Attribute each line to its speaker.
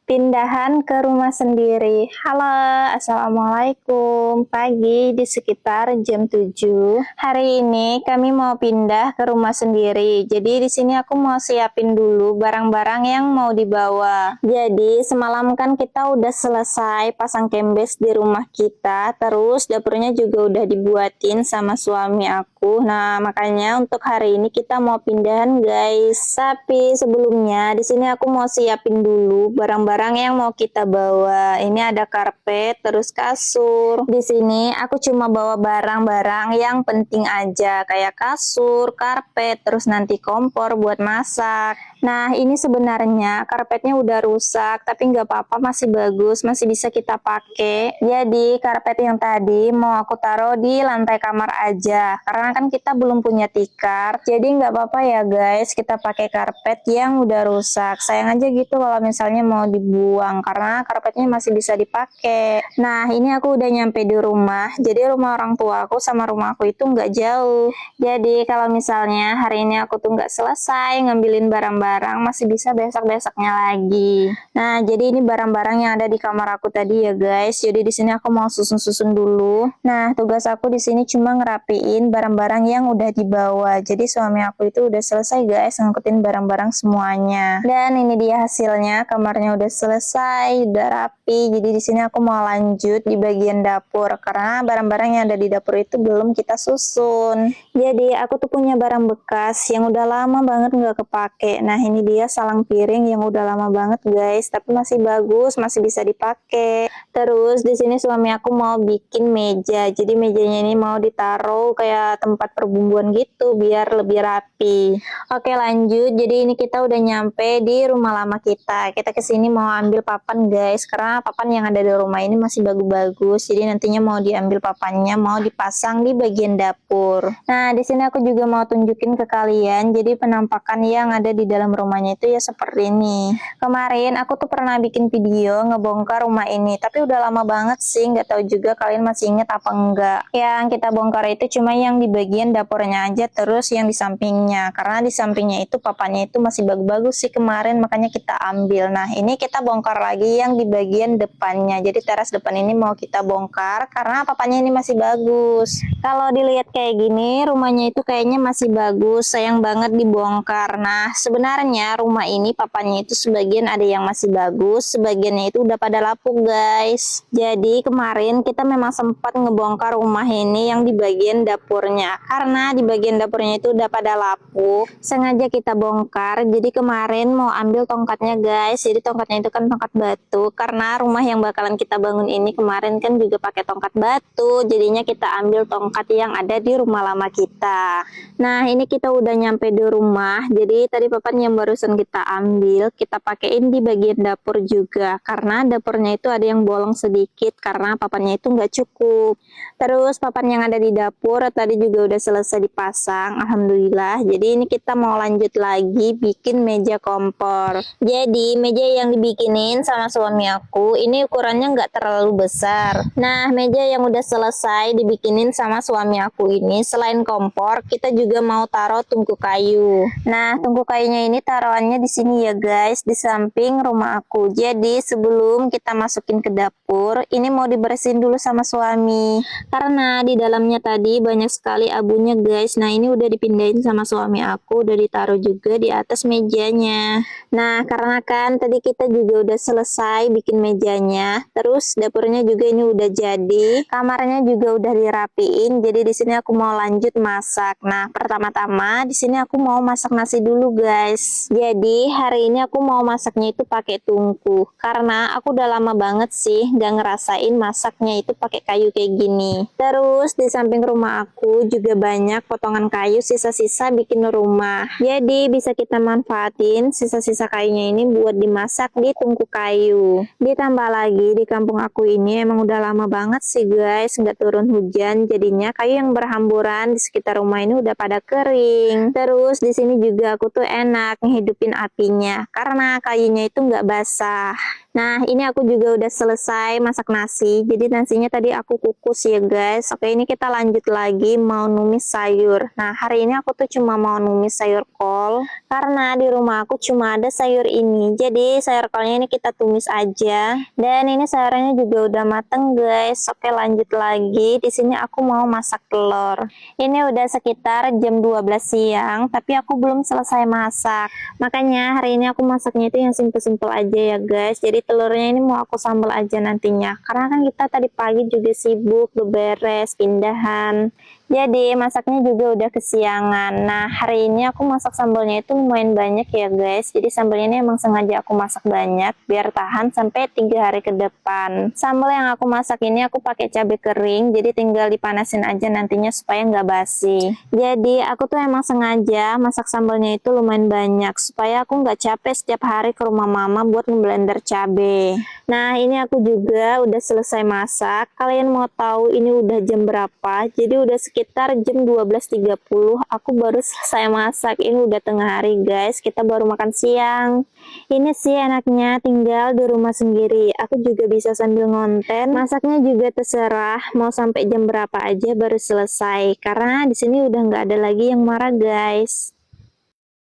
Speaker 1: Pindahan ke rumah sendiri. Halo, assalamualaikum. Pagi di sekitar jam 7. Hari ini kami mau pindah ke rumah sendiri. Jadi di sini aku mau siapin dulu barang-barang yang mau dibawa. Jadi semalam kan kita udah selesai pasang kembes di rumah kita. Terus dapurnya juga udah dibuatin sama suami aku. Nah, makanya untuk hari ini kita mau pindahan, guys. Tapi sebelumnya di sini aku mau siapin dulu barang-barang yang mau kita bawa. Ini ada karpet, terus kasur. Di sini aku cuma bawa barang-barang yang penting aja, kayak kasur, karpet, terus nanti kompor buat masak. Nah, ini sebenarnya karpetnya udah rusak, tapi nggak apa-apa, masih bagus, masih bisa kita pakai. Jadi karpet yang tadi mau aku taruh di lantai kamar aja, karena kan kita belum punya tikar. Jadi nggak apa-apa ya guys, kita pakai karpet yang udah rusak. Sayang aja gitu kalau misalnya mau dibuang, karena karpetnya masih bisa dipakai. Nah, ini aku udah nyampe di rumah. Jadi rumah orang tua aku sama rumah aku itu nggak jauh. Jadi kalau misalnya hari ini aku tuh nggak selesai ngambilin barang-barang, masih bisa besok-besoknya lagi. Nah, jadi ini barang-barang yang ada di kamar aku tadi ya guys. Jadi di sini aku mau susun-susun dulu. Nah, tugas aku di sini cuma ngerapiin barang-barang yang udah dibawa. Jadi suami aku itu udah selesai guys ngangkutin barang-barang semuanya. Dan ini dia hasilnya, kamarnya udah selesai, udah rapi. Jadi di sini aku mau lanjut di bagian dapur karena barang-barang yang ada di dapur itu belum kita susun. Jadi aku tuh punya barang bekas yang udah lama banget nggak kepake. Nah, ini dia salang piring yang udah lama banget guys, tapi masih bagus, masih bisa dipakai. Terus di sini suami aku mau bikin meja. Jadi mejanya ini mau ditaruh kayak tempat perbumbuan gitu biar lebih rapi. Oke, lanjut. Jadi ini kita udah nyampe di rumah lama kita. Kita kesini mau ambil papan guys, karena papan yang ada di rumah ini masih bagus-bagus. Jadi nantinya mau diambil papannya, mau dipasang di bagian dapur. Nah, di sini aku juga mau tunjukin ke kalian. Jadi penampakan yang ada di dalam rumahnya itu ya seperti ini. Kemarin aku tuh pernah bikin video ngebongkar rumah ini, tapi udah lama banget sih. Nggak tahu juga kalian masih inget apa enggak. Yang kita bongkar itu cuma yang di bagian dapurnya aja, terus yang di sampingnya. Karena di sampingnya itu papannya itu masih bagus-bagus sih kemarin, makanya kita ambil. Nah, ini kita bongkar lagi yang di bagian depannya. Jadi teras depan ini mau kita bongkar karena papannya ini masih bagus. Kalau dilihat kayak gini, rumahnya itu kayaknya masih bagus, sayang banget dibongkar. Nah, sebenarnya rumah ini papannya itu sebagian ada yang masih bagus, sebagiannya itu udah pada lapuk guys. Jadi kemarin kita memang sempat ngebongkar rumah ini yang di bagian dapurnya, karena di bagian dapurnya itu udah pada lapuk. Sengaja kita bongkar, jadi kemarin mau ambil tongkatnya guys. Jadi tongkatnya itu kan tongkat batu, karena rumah yang bakalan kita bangun ini kemarin kan juga pakai tongkat batu. Jadinya kita ambil tongkat yang ada di rumah lama kita. Nah, ini kita udah nyampe di rumah. Jadi tadi papan yang barusan kita ambil, kita pakein di bagian dapur juga, karena dapurnya itu ada yang bolong sedikit karena papannya itu nggak cukup. Terus papan yang ada di dapur tadi juga udah selesai dipasang, alhamdulillah. Jadi ini kita mau lanjut lagi bikin meja kompor. Jadi meja yang dibikinin sama suami aku ini ukurannya nggak terlalu besar. Nah, meja yang udah selesai dibikinin sama suami aku ini, selain kompor kita juga mau taruh tungku kayu. Nah, tungku kayunya ini taruhannya di sini ya guys, di samping rumah aku. Jadi sebelum kita masukin ke dapur, ini mau dibersihin dulu sama suami, karena di dalamnya tadi banyak sekali abunya guys. Nah, ini udah dipindahin sama suami aku, udah ditaruh juga di atas mejanya. Nah, karena kan tadi kita juga udah selesai bikin mejanya, terus dapurnya juga ini udah jadi, kamarnya juga udah dirapiin. Jadi di sini aku mau lanjut masak. Nah, pertama-tama di sini aku mau masak nasi dulu guys. Jadi hari ini aku mau masaknya itu pakai tungku, karena aku udah lama banget sih nggak ngerasain masaknya itu pakai kayu kayak gini. Terus di samping rumah aku juga banyak potongan kayu sisa-sisa bikin rumah. Jadi bisa kita manfaatin sisa-sisa kayunya ini buat dimasak di tungku kayu. Ditambah lagi di kampung aku ini emang udah lama banget sih guys nggak turun hujan, jadinya kayu yang berhamburan di sekitar rumah ini udah pada kering. Terus di sini juga aku tuh enak banyak ngehidupin apinya karena kayunya itu nggak basah. Nah, ini aku juga udah selesai masak nasi. Jadi nasinya tadi aku kukus ya guys. Oke, ini kita lanjut lagi mau numis sayur. Nah, hari ini aku tuh cuma mau numis sayur kol karena di rumah aku cuma ada sayur ini. Jadi sayur kolnya ini kita tumis aja. Dan ini sayurnya juga udah mateng guys. Oke, lanjut lagi. Di sini aku mau masak telur. Ini udah sekitar jam 12 siang, tapi aku belum selesai masak. Makanya hari ini aku masaknya itu yang simpel-simpel aja ya guys. Jadi telurnya ini mau aku sambal aja nantinya. Karena kan kita tadi pagi juga sibuk beberes, pindahan. Jadi masaknya juga udah kesiangan. Nah, hari ini aku masak sambalnya itu lumayan banyak ya guys. Jadi sambalnya ini emang sengaja aku masak banyak biar tahan sampai 3 hari ke depan. Sambal yang aku masak ini aku pakai cabai kering, jadi tinggal dipanasin aja nantinya supaya nggak basi. Jadi aku tuh emang sengaja masak sambalnya itu lumayan banyak supaya aku nggak capek setiap hari ke rumah mama buat ngeblender cabai. Nah, ini aku juga udah selesai masak. Kalian mau tahu ini udah jam berapa? Jadi udah sekitar jam 12.30 aku baru selesai masak. Ini udah tengah hari guys, kita baru makan siang. Ini sih enaknya tinggal di rumah sendiri. Aku juga bisa sambil ngonten. Masaknya juga terserah mau sampai jam berapa aja baru selesai. Karena di sini udah nggak ada lagi yang marah guys.